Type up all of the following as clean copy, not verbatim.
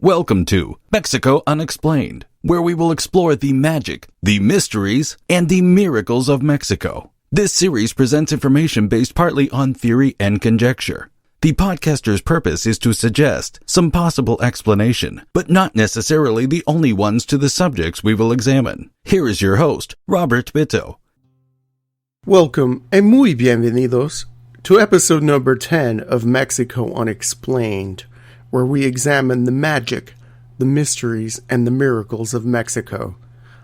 Welcome to Mexico Unexplained, where we will explore the magic, the mysteries, and the miracles of Mexico. This series presents information based partly on theory and conjecture. The podcaster's purpose is to suggest some possible explanation, but not necessarily the only ones to the subjects we will examine. Here is your host, Robert Bitto. Welcome and muy bienvenidos to episode number 10 of Mexico Unexplained, where we examine the magic, the mysteries, and the miracles of Mexico.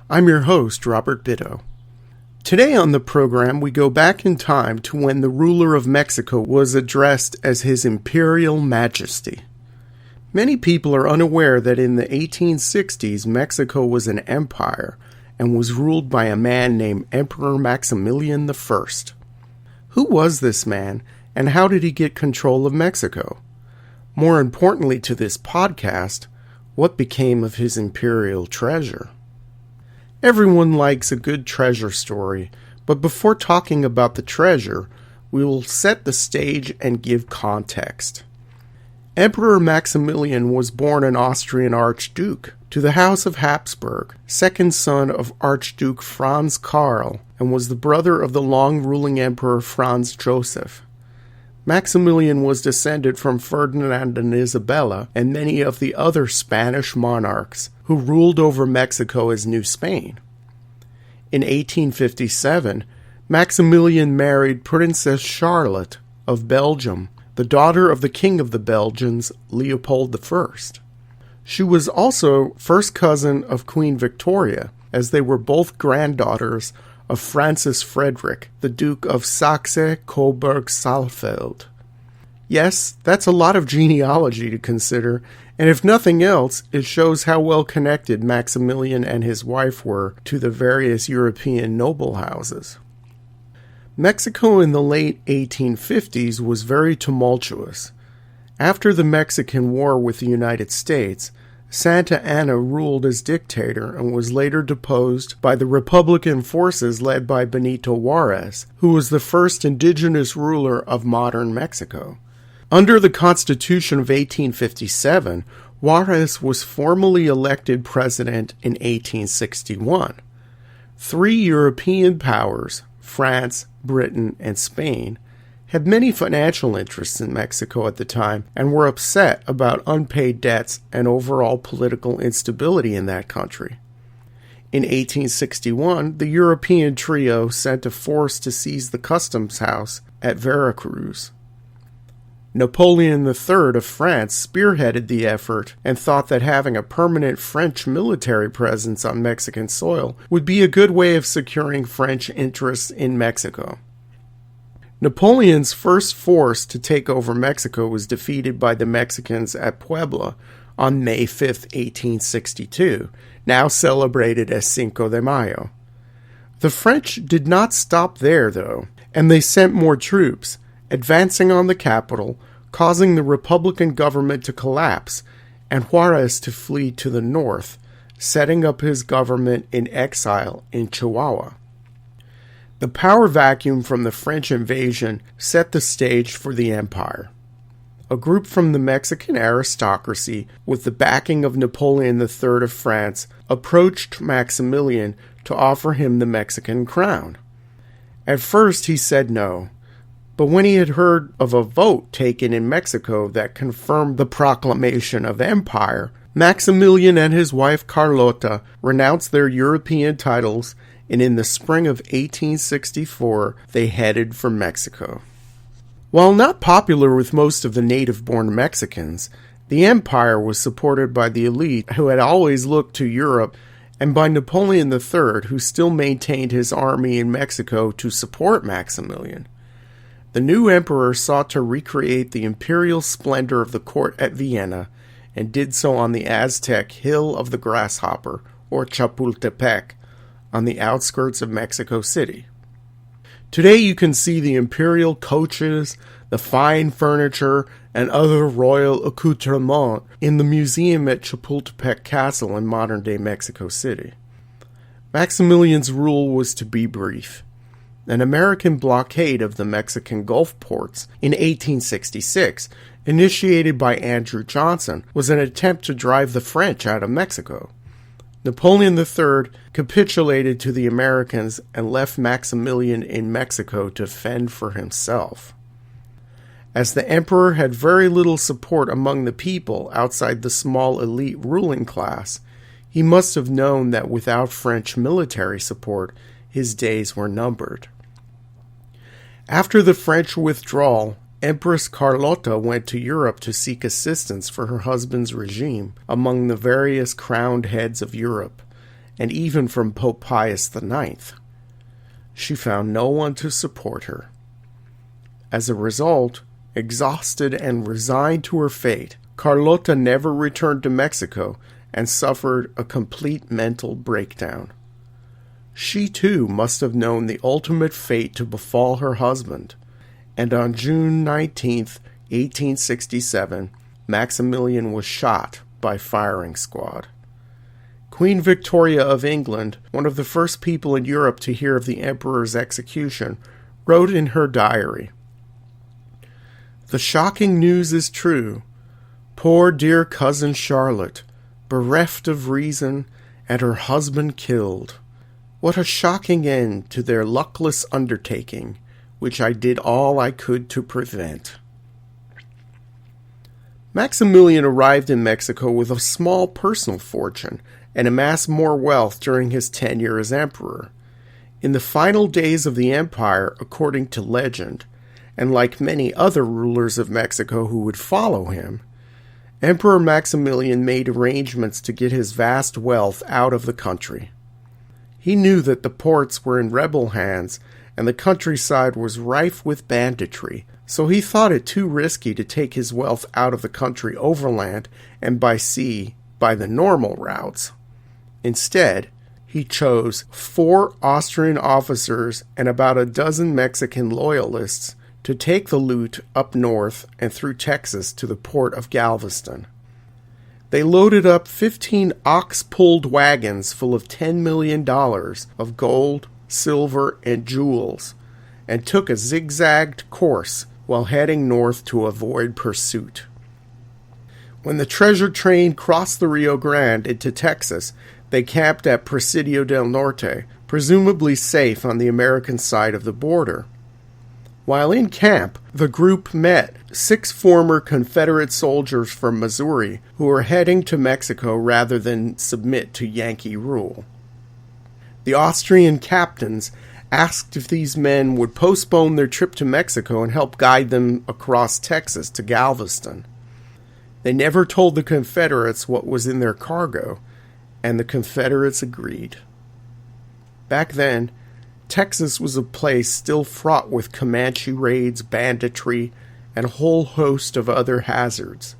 I'm your host, Robert Bitto. Today on the program, we go back in time to when the ruler of Mexico was addressed as His Imperial Majesty. Many people are unaware that in the 1860s, Mexico was an empire and was ruled by a man named Emperor Maximilian I. Who was this man, and how did he get control of Mexico? More importantly to this podcast, what became of his imperial treasure? Everyone likes a good treasure story, but before talking about the treasure, we will set the stage and give context. Emperor Maximilian was born an Austrian Archduke to the House of Habsburg, second son of Archduke Franz Karl, and was the brother of the long-ruling Emperor Franz Joseph. Maximilian was descended from Ferdinand and Isabella and many of the other Spanish monarchs who ruled over Mexico as New Spain. In 1857, Maximilian married Princess Charlotte of Belgium, the daughter of the King of the Belgians, Leopold I. She was also first cousin of Queen Victoria, as they were both granddaughters of Francis Frederick, the Duke of Saxe-Coburg-Saalfeld. Yes, that's a lot of genealogy to consider, and if nothing else, it shows how well connected Maximilian and his wife were to the various European noble houses. Mexico in the late 1850s was very tumultuous. After the Mexican War with the United States, Santa Anna ruled as dictator and was later deposed by the Republican forces led by Benito Juarez, who was the first indigenous ruler of modern Mexico. Under the Constitution of 1857, Juarez was formally elected president in 1861. Three European powers, France, Britain, and Spain, had many financial interests in Mexico at the time and were upset about unpaid debts and overall political instability in that country. In 1861, the European trio sent a force to seize the customs house at Veracruz. Napoleon III of France spearheaded the effort and thought that having a permanent French military presence on Mexican soil would be a good way of securing French interests in Mexico. Napoleon's first force to take over Mexico was defeated by the Mexicans at Puebla on May 5, 1862, now celebrated as Cinco de Mayo. The French did not stop there, though, and they sent more troops, advancing on the capital, causing the Republican government to collapse, and Juarez to flee to the north, setting up his government in exile in Chihuahua. The power vacuum from the French invasion set the stage for the empire. A group from the Mexican aristocracy, with the backing of Napoleon III of France, approached Maximilian to offer him the Mexican crown. At first he said no, but when he had heard of a vote taken in Mexico that confirmed the proclamation of empire, Maximilian and his wife Carlota renounced their European titles, and in the spring of 1864, they headed for Mexico. While not popular with most of the native-born Mexicans, the empire was supported by the elite who had always looked to Europe, and by Napoleon III, who still maintained his army in Mexico to support Maximilian. The new emperor sought to recreate the imperial splendor of the court at Vienna, and did so on the Aztec Hill of the Grasshopper, or Chapultepec, on the outskirts of Mexico City. Today you can see the imperial coaches, the fine furniture, and other royal accoutrements in the museum at Chapultepec Castle in modern-day Mexico City. Maximilian's rule was to be brief. An American blockade of the Mexican Gulf ports in 1866 initiated by Andrew Johnson, was an attempt to drive the French out of Mexico. Napoleon III capitulated to the Americans and left Maximilian in Mexico to fend for himself. As the emperor had very little support among the people outside the small elite ruling class, he must have known that without French military support, his days were numbered. After the French withdrawal, Empress Carlotta went to Europe to seek assistance for her husband's regime among the various crowned heads of Europe, and even from Pope Pius IX. She found no one to support her. As a result, exhausted and resigned to her fate, Carlotta never returned to Mexico and suffered a complete mental breakdown. She too must have known the ultimate fate to befall her husband, and on June 19, 1867, Maximilian was shot by firing squad. Queen Victoria of England, one of the first people in Europe to hear of the emperor's execution, wrote in her diary, "The shocking news is true. Poor dear cousin Charlotte, bereft of reason, and her husband killed. What a shocking end to their luckless undertaking, which I did all I could to prevent." Maximilian arrived in Mexico with a small personal fortune and amassed more wealth during his tenure as emperor. In the final days of the empire, according to legend, and like many other rulers of Mexico who would follow him, Emperor Maximilian made arrangements to get his vast wealth out of the country. He knew that the ports were in rebel hands and the countryside was rife with banditry, so he thought it too risky to take his wealth out of the country overland and by sea by the normal routes. Instead, he chose 4 Austrian officers and about a dozen Mexican loyalists to take the loot up north and through Texas to the port of Galveston. They loaded up 15 ox-pulled wagons full of $10 million of gold, silver, and jewels, and took a zigzagged course while heading north to avoid pursuit. When the treasure train crossed the Rio Grande into Texas, they camped at Presidio del Norte, presumably safe on the American side of the border. While in camp, the group met 6 former Confederate soldiers from Missouri who were heading to Mexico rather than submit to Yankee rule. The Austrian captains asked if these men would postpone their trip to Mexico and help guide them across Texas to Galveston. They never told the Confederates what was in their cargo, and the Confederates agreed. Back then, Texas was a place still fraught with Comanche raids, banditry, and a whole host of other hazards.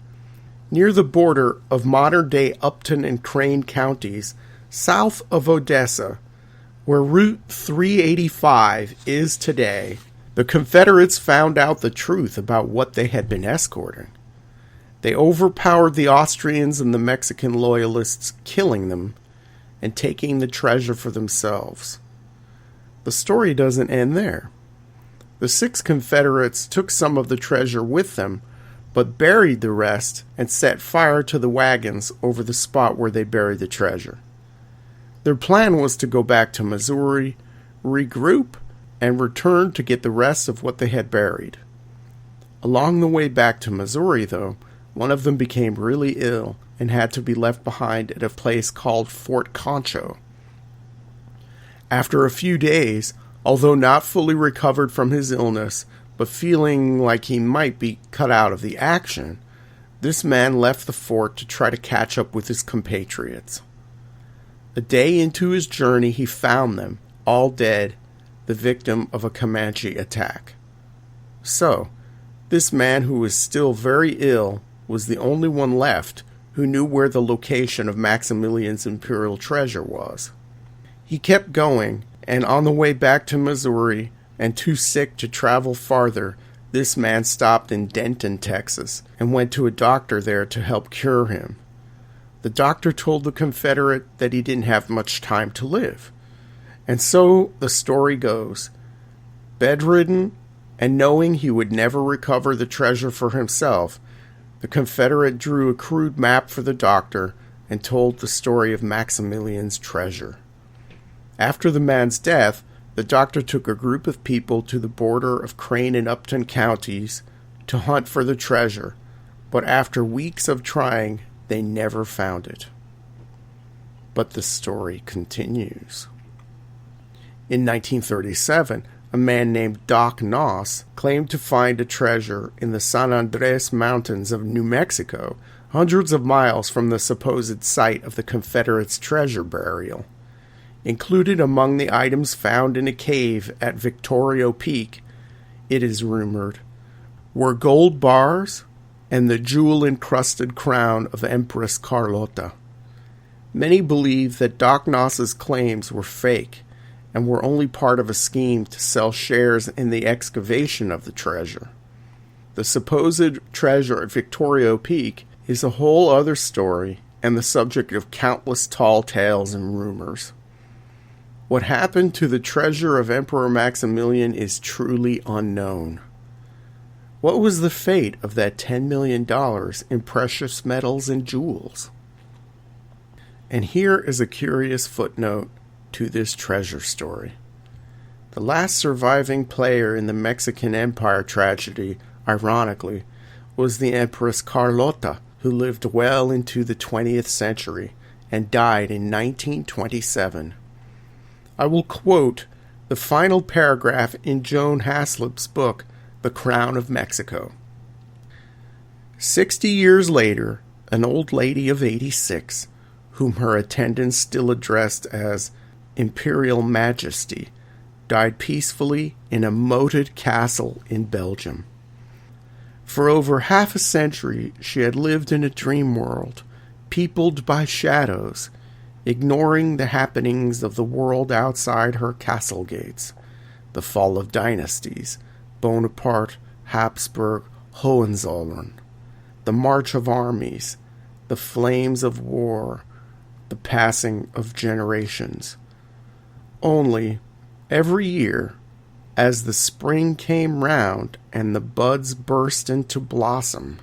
Near the border of modern-day Upton and Crane counties, south of Odessa, where Route 385 is today, the Confederates found out the truth about what they had been escorting. They overpowered the Austrians and the Mexican loyalists, killing them and taking the treasure for themselves. The story doesn't end there. The 6 Confederates took some of the treasure with them, but buried the rest and set fire to the wagons over the spot where they buried the treasure. Their plan was to go back to Missouri, regroup, and return to get the rest of what they had buried. Along the way back to Missouri, though, one of them became really ill and had to be left behind at a place called Fort Concho. After a few days, although not fully recovered from his illness, but feeling like he might be cut out of the action, this man left the fort to try to catch up with his compatriots. A day into his journey, he found them, all dead, the victim of a Comanche attack. So, this man who was still very ill was the only one left who knew where the location of Maximilian's imperial treasure was. He kept going, and on the way back to Missouri, and too sick to travel farther, this man stopped in Denton, Texas, and went to a doctor there to help cure him. The doctor told the Confederate that he didn't have much time to live. And so the story goes. Bedridden, and knowing he would never recover the treasure for himself, The Confederate drew a crude map for the doctor and told the story of Maximilian's treasure. After the man's death, the doctor took a group of people to the border of Crane and Upton counties to hunt for the treasure, but after weeks of trying, they never found it. But the story continues. In 1937, a man named Doc Noss claimed to find a treasure in the San Andres Mountains of New Mexico, hundreds of miles from the supposed site of the Confederates' treasure burial. Included among the items found in a cave at Victorio Peak, it is rumored, were gold bars and the jewel-encrusted crown of Empress Carlota. Many believe that Doc Noss's claims were fake and were only part of a scheme to sell shares in the excavation of the treasure. The supposed treasure at Victorio Peak is a whole other story and the subject of countless tall tales and rumors. What happened to the treasure of Emperor Maximilian is truly unknown. What was the fate of that $10 million in precious metals and jewels? And here is a curious footnote to this treasure story. The last surviving player in the Mexican Empire tragedy, ironically, was the Empress Carlota, who lived well into the 20th century and died in 1927. I will quote the final paragraph in Joan Haslip's book, The Crown of Mexico. 60 years later, an old lady of 86, whom her attendants still addressed as Imperial Majesty, died peacefully in a moated castle in Belgium. For over half a century, she had lived in a dream world, peopled by shadows, ignoring the happenings of the world outside her castle gates, the fall of dynasties, Bonaparte, Habsburg, Hohenzollern, the march of armies, the flames of war, the passing of generations. Only, every year, as the spring came round and the buds burst into blossom,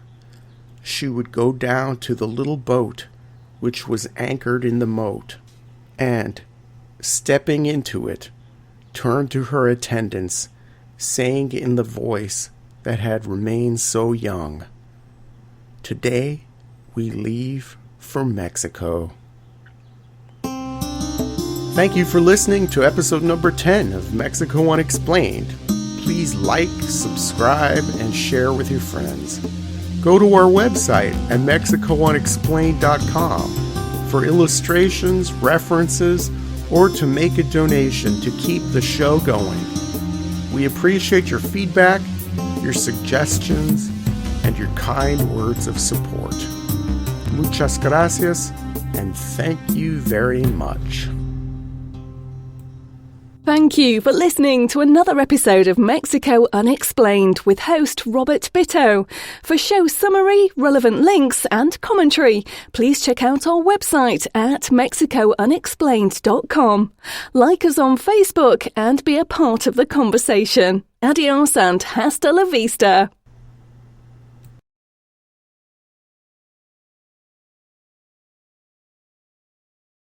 she would go down to the little boat which was anchored in the moat, and, stepping into it, turn to her attendants, saying in the voice that had remained so young, "Today we leave for Mexico." Thank you for listening to episode number 10 of Mexico Unexplained. Please like, subscribe, and share with your friends. Go to our website at MexicoUnexplained.com for illustrations, references, or to make a donation to keep the show going. We appreciate your feedback, your suggestions, and your kind words of support. Muchas gracias, and thank you very much. Thank you for listening to another episode of Mexico Unexplained with host Robert Bitto. For show summary, relevant links and commentary, please check out our website at mexicounexplained.com. Like us on Facebook and be a part of the conversation. Adios and hasta la vista.